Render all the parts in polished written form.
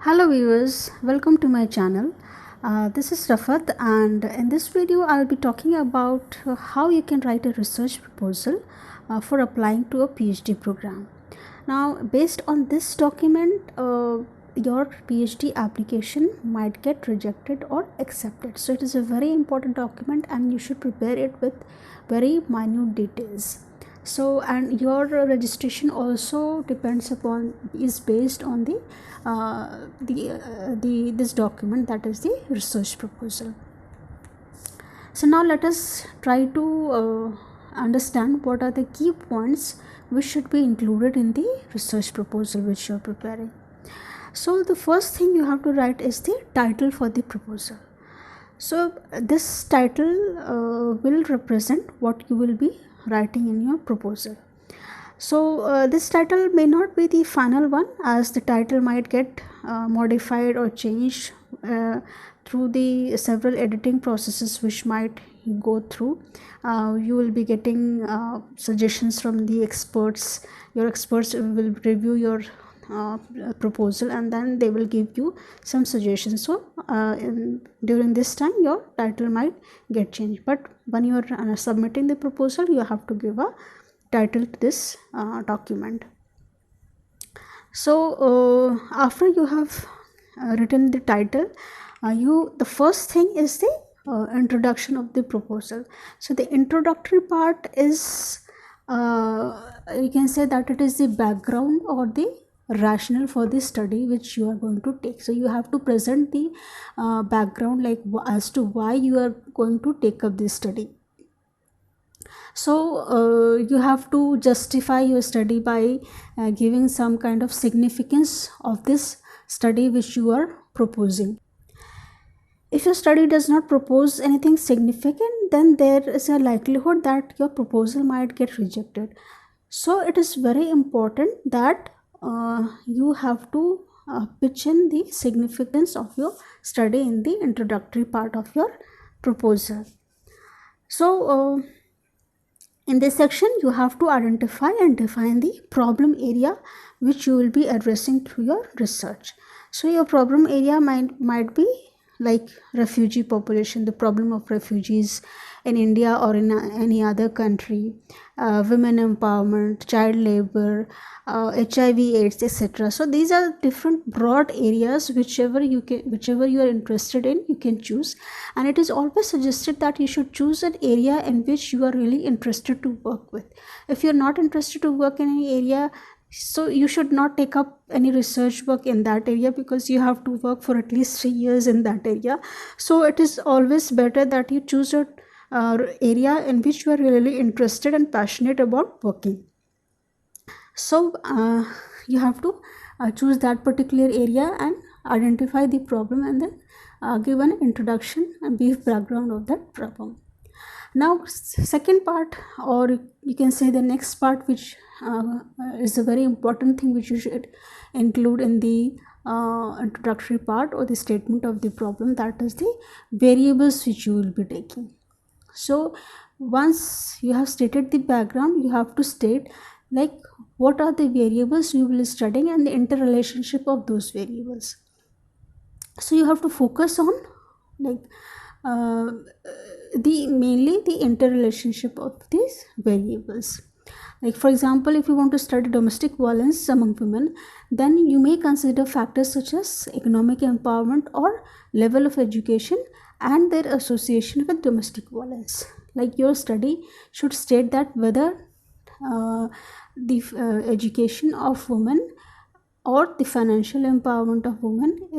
Hello viewers, welcome to my channel. This is Rafat, and in this video I'll be talking about how you can write a research proposal for applying to a PhD program. Now based on this document, your PhD application might get rejected or accepted. So it is a very important document and you should prepare it with very minute details. So and your registration also depends upon is based on the this document, that is the research proposal. So now let us try to understand what are the key points which should be included in the research proposal which you are preparing. So the first thing you have to write is the title for the proposal. So this title will represent what you will be writing in your proposal. So this title may not be the final one, as the title might get modified or changed through the several editing processes which might go through. You will be getting suggestions from the experts. Your experts will review your proposal and then they will give you some suggestions. So during this time your title might get changed, but when you are submitting the proposal, you have to give a title to this document. So after you have written the title, the first thing is the introduction of the proposal. So the introductory part is you can say that it is the background or the rationale for the study which you are going to take. So you have to present the background, like as to why you are going to take up this study. So you have to justify your study by giving some kind of significance of this study which you are proposing. If your study does not propose anything significant, then there is a likelihood that your proposal might get rejected. So it is very important that you have to pitch in the significance of your study in the introductory part of your proposal. So in this section, you have to identify and define the problem area which you will be addressing through your research. So your problem area might be like refugee population, the problem of refugees in India or in any other country, women empowerment, child labor, HIV/AIDS, etc. So these are different broad areas. Whichever you are interested in, you can choose, and it is always suggested that you should choose an area in which you are really interested to work with. If you're not interested to work in any area, so you should not take up any research work in that area, because you have to work for at least 3 years in that area. So it is always better that you choose a area in which you are really interested and passionate about working. So you have to choose that particular area and identify the problem, and then give an introduction and brief background of that problem. Now second part, or you can say the next part, which is a very important thing which you should include in the introductory part or the statement of the problem, that is the variables which you will be taking. So once you have stated the background, you have to state like what are the variables you will be studying and the interrelationship of those variables. So you have to focus on like mainly the interrelationship of these variables. Like for example, if you want to study domestic violence among women, then you may consider factors such as economic empowerment or level of education and their association with domestic violence. Like your study should state that whether the education of women or the financial empowerment of women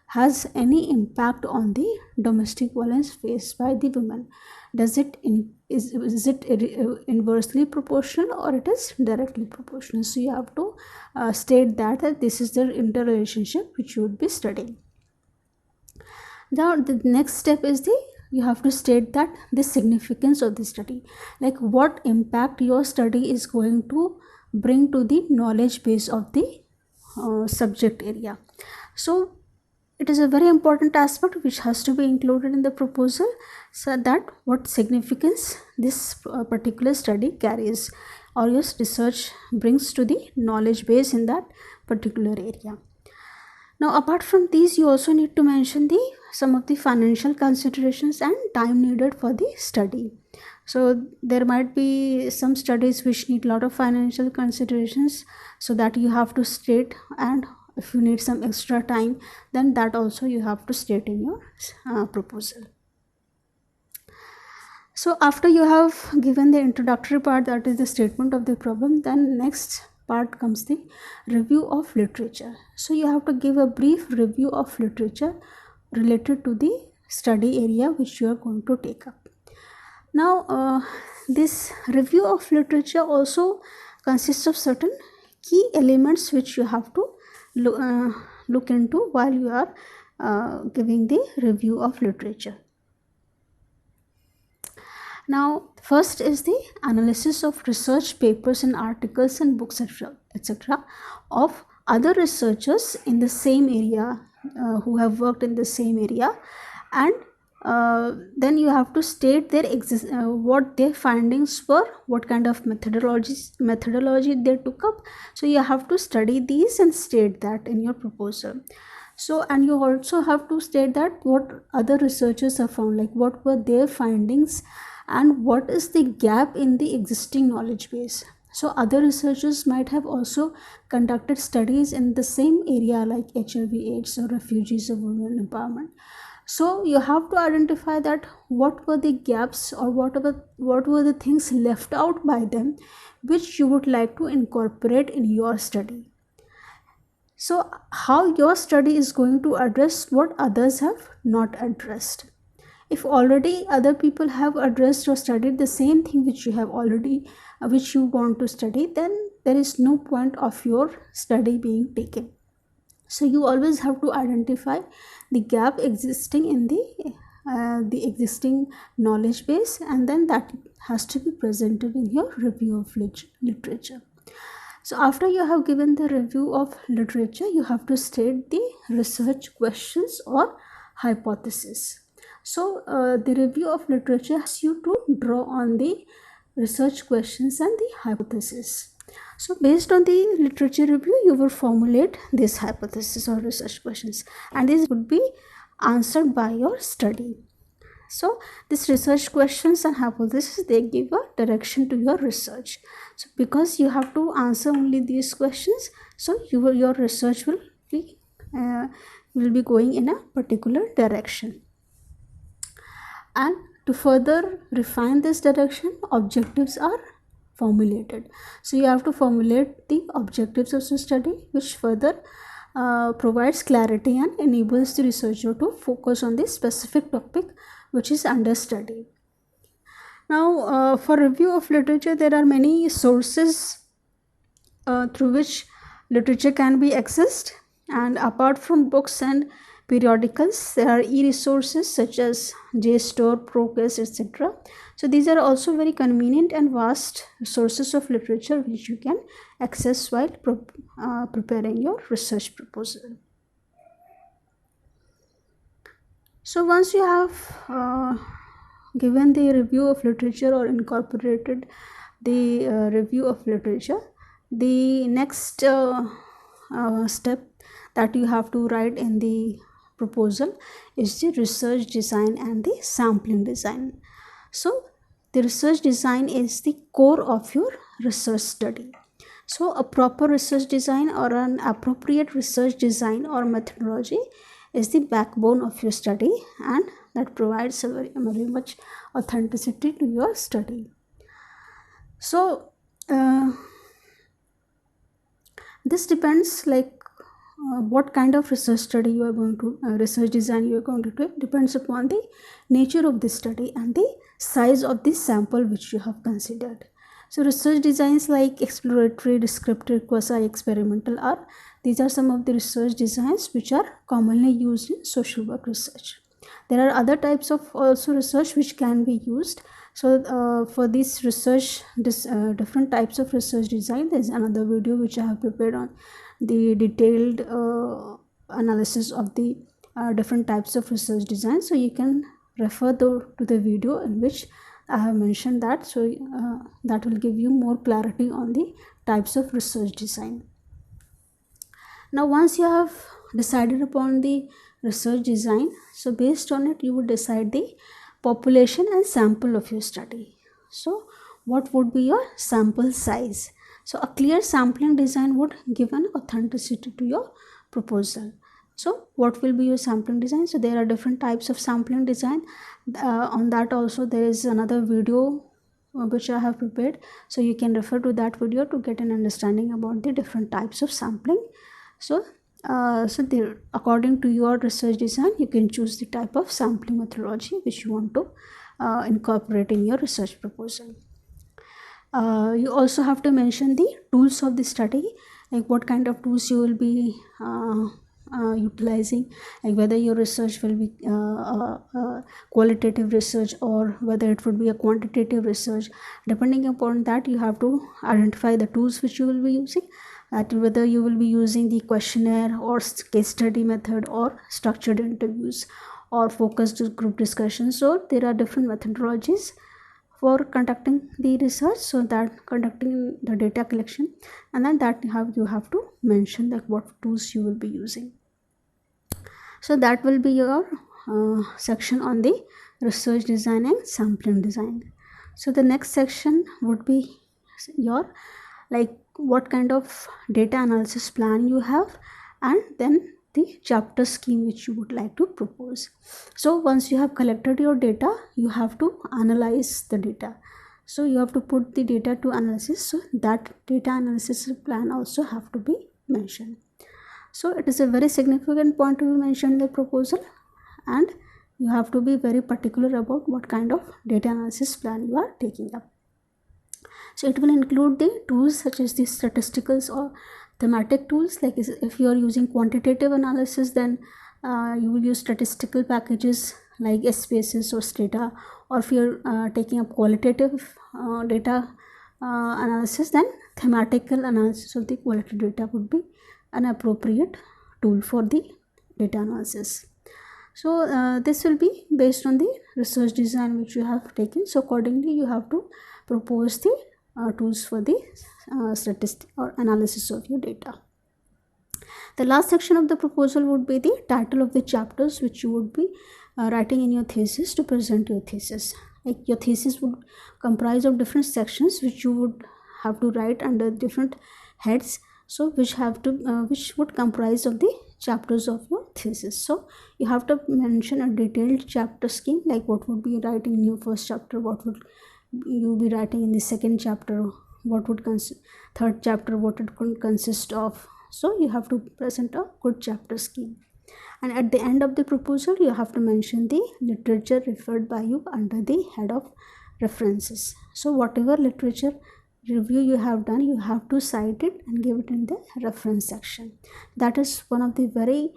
has any impact on the domestic violence faced by the women. Is it inversely proportional or it is directly proportional? So you have to state that this is the interrelationship which you would be studying. Now the next step is you have to state that the significance of the study, like what impact your study is going to bring to the knowledge base of the subject area. So it is a very important aspect which has to be included in the proposal, so that what significance this particular study carries or your research brings to the knowledge base in that particular area. Now apart from these, you also need to mention the some of the financial considerations and time needed for the study. So there might be some studies which need a lot of financial considerations, so that you have to state, and if you need some extra time, then that also you have to state in your proposal. So after you have given the introductory part, that is the statement of the problem, then next part comes the review of literature. So you have to give a brief review of literature related to the study area which you are going to take up. Now this review of literature also consists of certain key elements which you have to look into while you are giving the review of literature. Now first is the analysis of research papers and articles and books, etc. of other researchers in the same area who have worked in the same area, and then you have to state their what their findings were, what kind of methodology they took up. So you have to study these and state that in your proposal. So, and you also have to state that what other researchers have found, like what were their findings and what is the gap in the existing knowledge base. So other researchers might have also conducted studies in the same area, like HIV/AIDS or refugees or women empowerment. So you have to identify that what were the gaps, or what were the things left out by them which you would like to incorporate in your study. So how your study is going to address what others have not addressed. If already other people have addressed or studied the same thing which you have already which you want to study, then there is no point of your study being taken. So you always have to identify the gap existing in the existing knowledge base, and then that has to be presented in your review of literature. So after you have given the review of literature, you have to state the research questions or hypothesis. So the review of literature asks you to draw on the research questions and the hypothesis. So based on the literature review, you will formulate this hypothesis or research questions, and this would be answered by your study. So these research questions and hypotheses, they give a direction to your research. So because you have to answer only these questions, so your research will be going in a particular direction. And to further refine this direction, objectives are formulated. So you have to formulate the objectives of the study, which further provides clarity and enables the researcher to focus on the specific topic which is under study. Now for review of literature, there are many sources through which literature can be accessed, and apart from books and periodicals, there are e-resources such as JSTOR, Process, etc. So these are also very convenient and vast sources of literature which you can access while preparing your research proposal. So once you have given the review of literature or incorporated the review of literature, the next step that you have to write in the proposal is the research design and the sampling design. So the research design is the core of your research study. So a proper research design or an appropriate research design or methodology is the backbone of your study, and that provides a very much authenticity to your study. So this depends, like what kind of research study you are going to research design you are going to do, depends upon the nature of the study and the size of the sample which you have considered. So research designs like exploratory, descriptive, quasi-experimental these are some of the research designs which are commonly used in social work research. There are other types of also research which can be used. So for this research, different types of research design, there is another video which I have prepared on the detailed analysis of the different types of research design. So you can refer to the video in which I have mentioned that. So that will give you more clarity on the types of research design. Now once you have decided upon the research design, so based on it you would decide the population and sample of your study. So what would be your sample size? So a clear sampling design would give an authenticity to your proposal. So what will be your sampling design? So there are different types of sampling design. On that also there is another video which I have prepared, so you can refer to that video to get an understanding about the different types of sampling. So according to your research design, you can choose the type of sampling methodology which you want to incorporate in your research proposal. You also have to mention the tools of the study, like what kind of tools you will be utilizing, like whether your research will be qualitative research or whether it would be a quantitative research. Depending upon that, you have to identify the tools which you will be using, whether you will be using the questionnaire or case study method or structured interviews or focused group discussions. So there are different methodologies for conducting the research, so that conducting the data collection, and then that you have to mention like what tools you will be using. So that will be your section on the research design and sampling design. So the next section would be your like what kind of data analysis plan you have, and then the chapter scheme which you would like to propose. So once you have collected your data, you have to analyze the data. So you have to put the data to analysis, so that data analysis plan also have to be mentioned. So it is a very significant point to be mentioned in the proposal, and you have to be very particular about what kind of data analysis plan you are taking up. So it will include the tools such as the statisticals or thematic tools. Like if you are using quantitative analysis, then you will use statistical packages like SPSS or Stata, or if you're taking up qualitative data analysis, then thematical analysis of the qualitative data would be an appropriate tool for the data analysis. So this will be based on the research design which you have taken. So accordingly you have to propose the tools for the statistic or analysis of your data. The last section of the proposal would be the title of the chapters which you would be writing in your thesis to present your thesis. Like your thesis would comprise of different sections which you would have to write under different heads, so which would comprise of the chapters of your thesis. So you have to mention a detailed chapter scheme, like what would be writing in your first chapter, what would you be writing in the second chapter, what would third chapter, what it could consist of. So you have to present a good chapter scheme, and at the end of the proposal you have to mention the literature referred by you under the head of references. So whatever literature review you have done, you have to cite it and give it in the reference section. That is one of the very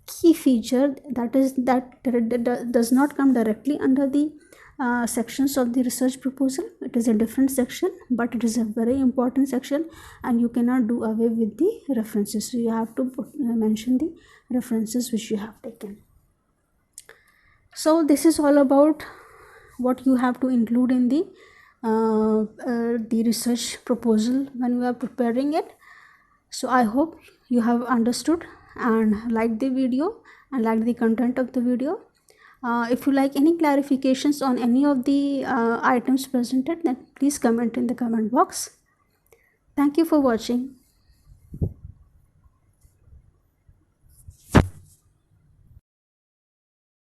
key feature, that does not come directly under the sections of the research proposal. It is a different section, but it is a very important section, and you cannot do away with the references. So you have to mention the references which you have taken. So this is all about what you have to include in the research proposal when you are preparing it. So I hope you have understood and liked the video and liked the content of the video. If you like any clarifications on any of the items presented, then please comment in the comment box. Thank you for watching.